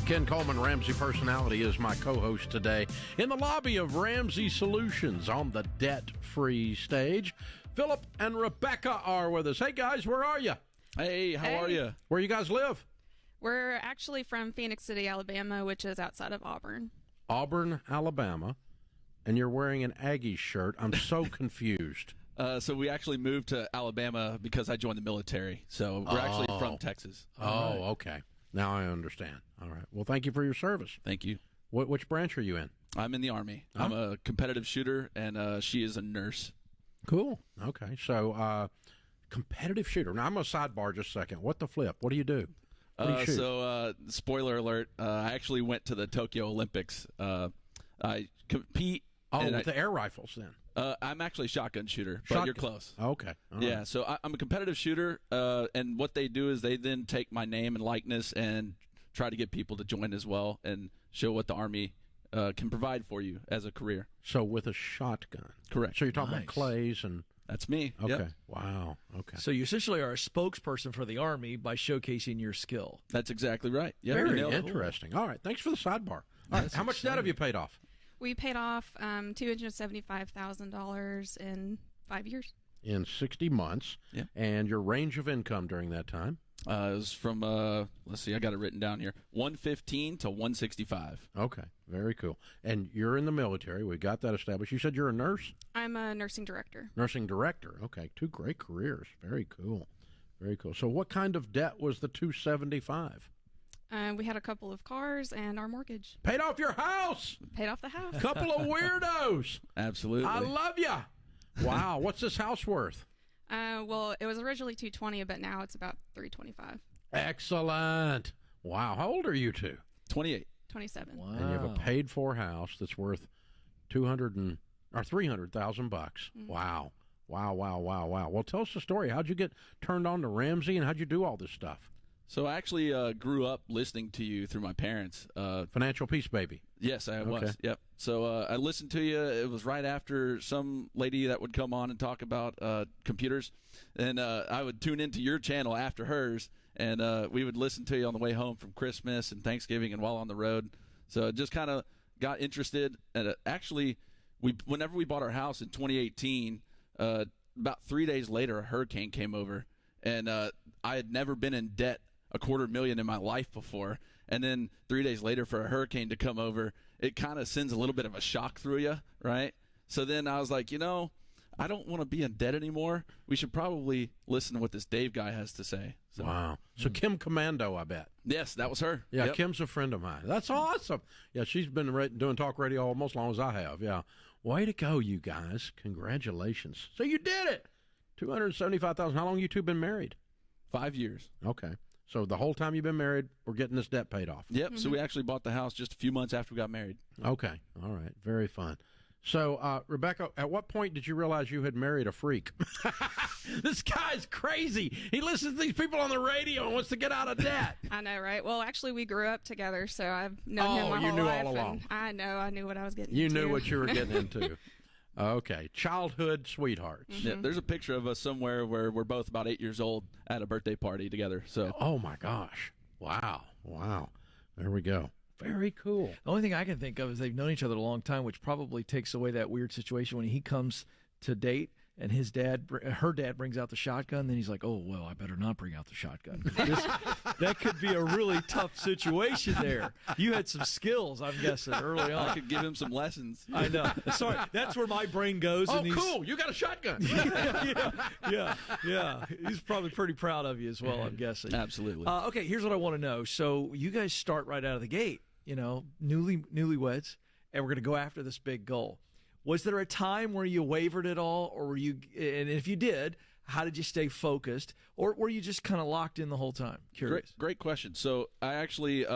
Ken Coleman, Ramsey Personality, is my co-host today in the lobby of Ramsey Solutions on the debt-free stage. Phillip and Rebecca are with us. Hey, guys, where are you? Hey, how are you? Where you guys live? We're actually from Phoenix City, Alabama, which is outside of Auburn. Auburn, Alabama, and you're wearing an Aggies shirt. I'm so confused. So we actually moved to Alabama because I joined the military. So we're actually from Texas. Oh, okay. Now I understand. All right. Well, thank you for your service. Thank you. Which branch are you in? I'm in the Army. I'm a competitive shooter, and she is a nurse. Cool. Okay. So, competitive shooter. Now, I'm going to sidebar just a second. What the flip? What do you do? What do you shoot? Spoiler alert, I actually went to the Tokyo Olympics. I compete. With the air rifles then? I'm actually a shotgun shooter, but you're close. Okay. All yeah, right. so I'm a competitive shooter, and what they do is they then take my name and likeness and try to get people to join as well and show what the Army can provide for you as a career. So with a shotgun. Correct. So you're talking about clays and... That's me. Okay. Yep. Wow. Okay. So you essentially are a spokesperson for the Army by showcasing your skill. That's exactly right. Yep. Very interesting. All right. Thanks for the sidebar. All right. How much debt have you paid off? We paid off $275,000 in 5 years. In 60 months. Yeah. And your range of income during that time? It was from, let's see, I got it written down here, 115 to 165. Okay. Very cool. And you're in the military. We got that established. You said you're a nurse? I'm a nursing director. Nursing director. Okay. Two great careers. Very cool. Very cool. So what kind of debt was the 275? We had a couple of cars and our mortgage. Paid off your house. Paid off the house. Couple of weirdos. Absolutely. I love you. Wow. What's this house worth? Well, it was originally $220, but now it's about $325. Excellent. Wow. How old are you two? 28. 27. Wow. And you have a paid-for house that's worth $300,000 bucks. Mm-hmm. Wow. Wow. Well, tell us the story. How'd you get turned on to Ramsey, and how'd you do all this stuff? So I actually grew up listening to you through my parents. Financial Peace Baby. Yes, I was. Yep. So I listened to you. It was right after some lady that would come on and talk about computers, and I would tune into your channel after hers, and we would listen to you on the way home from Christmas and Thanksgiving and while on the road. So it just kind of got interested. And actually, whenever we bought our house in 2018, about 3 days later, a hurricane came over, and I had never been in debt $250,000 in my life before, and then 3 days later for a hurricane to come over, it kind of sends a little bit of a shock through you, right? So then I was like, I don't want to be in debt anymore. We should probably listen to what this Dave guy has to say. So, wow. So Kim Commando, I bet. Yes, that was her. Yeah, Yep. Kim's a friend of mine. That's awesome. Yeah, she's been doing talk radio almost as long as I have. Yeah. Way to go, you guys. Congratulations. So you did it. $275,000. How long you two been married? 5 years. Okay. So the whole time you've been married, we're getting this debt paid off. Yep. Mm-hmm. So we actually bought the house just a few months after we got married. Okay. All right. Very fun. So, Rebecca, at what point did you realize you had married a freak? This guy's crazy. He listens to these people on the radio and wants to get out of debt. I know, right? Well, actually, we grew up together, so I've known him my you whole knew life. all along. And I knew what I was getting You into. knew what you were getting into. Okay. Childhood sweethearts. Mm-hmm. Yeah, there's a picture of us somewhere where we're both about 8 years old at a birthday party together. So. Oh, my gosh. Wow. There we go. Very cool. The only thing I can think of is they've known each other a long time, which probably takes away that weird situation when he comes to date and her dad brings out the shotgun. Then he's like, "Oh well, I better not bring out the shotgun." That could be a really tough situation there. You had some skills, I'm guessing, early on. I could give him some lessons. I know. Sorry, that's where my brain goes. Oh, cool! You got a shotgun. Yeah. He's probably pretty proud of you as well, I'm guessing. Absolutely. Okay, here's what I want to know. So you guys start right out of the gate, newlyweds, and we're going to go after this big goal. Was there a time where you wavered at all, or were you? And if you did, how did you stay focused, or were you just kind of locked in the whole time? Curious. Great question. So I actually,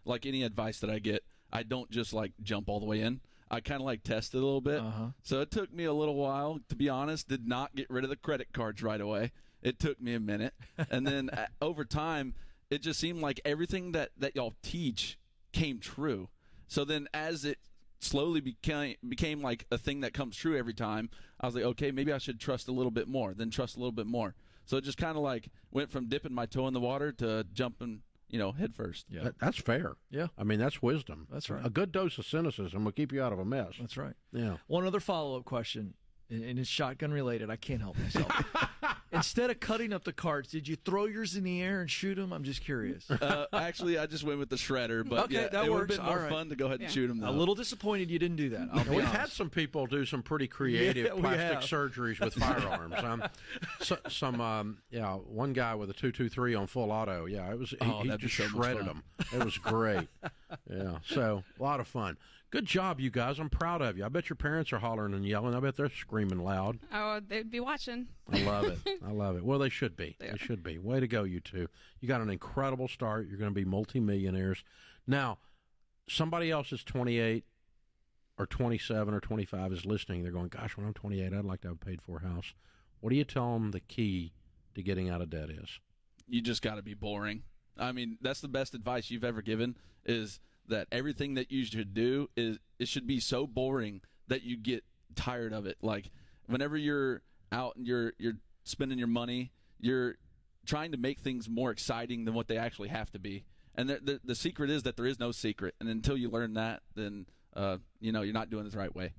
like any advice that I get, I don't just jump all the way in. I kind of test it a little bit. Uh-huh. So it took me a little while, to be honest. Did not get rid of the credit cards right away. It took me a minute, and then over time, it just seemed like everything that y'all teach came true. So then, as it slowly became like a thing that comes true every time, I was like, okay, maybe I should trust a little bit more, then trust a little bit more. So it just kind of went from dipping my toe in the water to jumping, head first. Yeah. That's fair. Yeah. I mean, that's wisdom. That's right. A good dose of cynicism will keep you out of a mess. That's right. Yeah. One other follow-up question, and it's shotgun related. I can't help myself. Instead of cutting up the cards, did you throw yours in the air and shoot them? I'm just curious. Actually, I just went with the shredder, but Okay, yeah, that it would works. have been more All right. fun to go ahead and shoot them. A little disappointed you didn't do that. I'll be We've honest. had some people do some pretty creative Yeah, we plastic have. surgeries with firearms. One guy with a 223 on full auto. Yeah, it was. He that'd be just so much shredded fun. them. It was great. Yeah, so a lot of fun. Good job, you guys. I'm proud of you. I bet your parents are hollering and yelling. I bet they're screaming loud. Oh, they'd be watching. I love it. I love it. Well, they should be. Yeah. They should be. Way to go, you two. You got an incredible start. You're going to be multimillionaires. Now, somebody else is 28 or 27 or 25 is listening. They're going, gosh, when I'm 28, I'd like to have a paid-for house. What do you tell them the key to getting out of debt is? You just got to be boring. I mean, that's the best advice you've ever given, is that everything that you should do is it should be so boring that you get tired of it. Like whenever you're out and you're spending your money, you're trying to make things more exciting than what they actually have to be. And the secret is that there is no secret. And until you learn that, then you're not doing it the right way.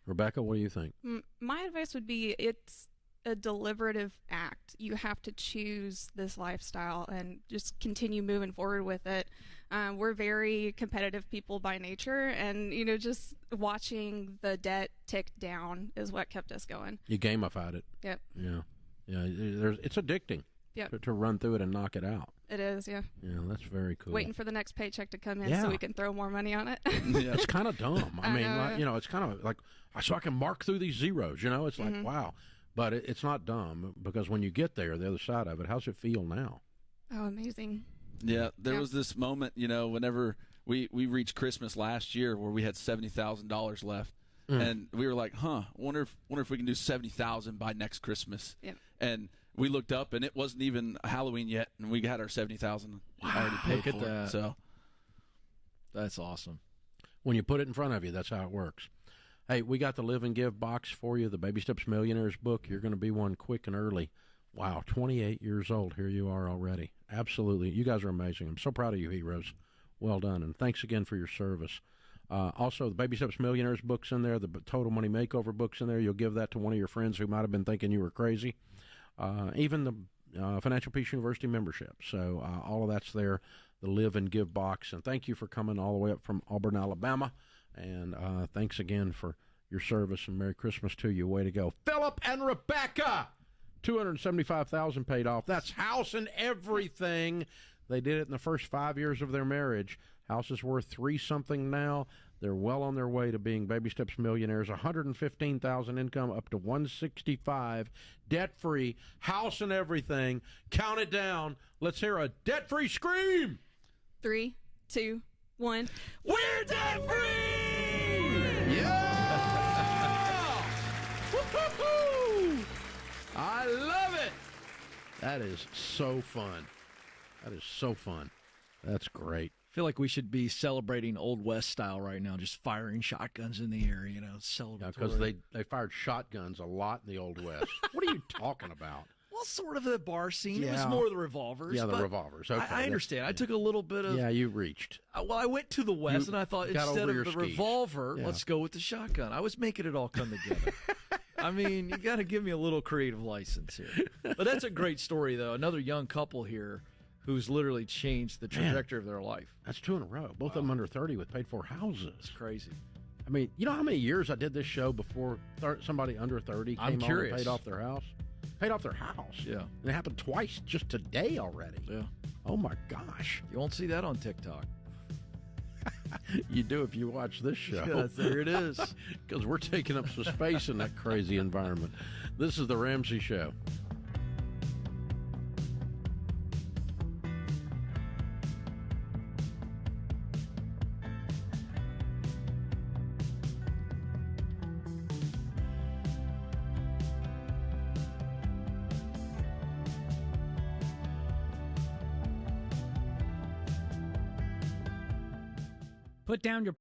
Rebecca, what do you think? My advice would be it's a deliberative act. You have to choose this lifestyle and just continue moving forward with it. We're very competitive people by nature, and just watching the debt tick down is what kept us going. You gamified it. Yep. Yeah. It's addicting. Yep. To run through it and knock it out. It is, yeah. Yeah, that's very cool. Waiting for the next paycheck to come in Yeah. so we can throw more money on it. Yeah. It's kind of dumb. I mean, know. it's kind of like, so I can mark through these zeros, it's like, wow. But it's not dumb, because when you get there, the other side of it, how's it feel now? Oh, amazing. Yeah, there was this moment, whenever we reached Christmas last year where we had $70,000 left. And we were like, wonder if we can do 70,000 by next Christmas. Yep. And we looked up, and it wasn't even Halloween yet, and we had our 70,000 already paid Look at for. that. So That's awesome. When you put it in front of you, that's how it works. Hey, we got the Live and Give box for you, the Baby Steps Millionaires book. You're going to be one quick and early. Wow, 28 years old. Here you are already. Absolutely. You guys are amazing. I'm so proud of you, heroes. Well done, and thanks again for your service. Also, the Baby Steps Millionaires book's in there, the Total Money Makeover book's in there. You'll give that to one of your friends who might have been thinking you were crazy. Even the Financial Peace University membership. So all of that's there, the Live and Give box. And thank you for coming all the way up from Auburn, Alabama. And thanks again for your service, and Merry Christmas to you. Way to go. Phillip and Rebecca, $275,000 paid off. That's house and everything. They did it in the first 5 years of their marriage. House is worth $3-something now. They're well on their way to being Baby Steps millionaires. $115,000 income up to $165,000, debt-free, house and everything. Count it down. Let's hear a debt-free scream. 3, 2, 1. We're debt-free! Yeah! Woo-hoo-hoo! I love it. That is so fun. That is so fun. That's great. I feel like we should be celebrating Old West style right now, just firing shotguns in the air, celebratory. Yeah, because they fired shotguns a lot in the Old West. What are you talking about? Well, sort of the bar scene. It Yeah. was more the revolvers. Yeah, the but revolvers. Okay, I understand. I took a little bit of. Yeah, you reached. Well, I went to the West, and I thought got instead over of your the skis. revolver, Yeah. let's go with the shotgun. I was making it all come together. I mean, you got to give me a little creative license here. But that's a great story, though. Another young couple here who's literally changed the trajectory of their life. That's 2 in a row. Both of them under 30 with paid-for houses. It's crazy. I mean, you know how many years I did this show before somebody under 30 I'm came on curious. and paid off their house? Paid off their house. Yeah. And it happened twice just today already. Yeah. Oh, my gosh. You won't see that on TikTok. You do if you watch this show. Yeah, there it is. Because we're taking up some space in that crazy environment. This is The Ramsey Show. Put down your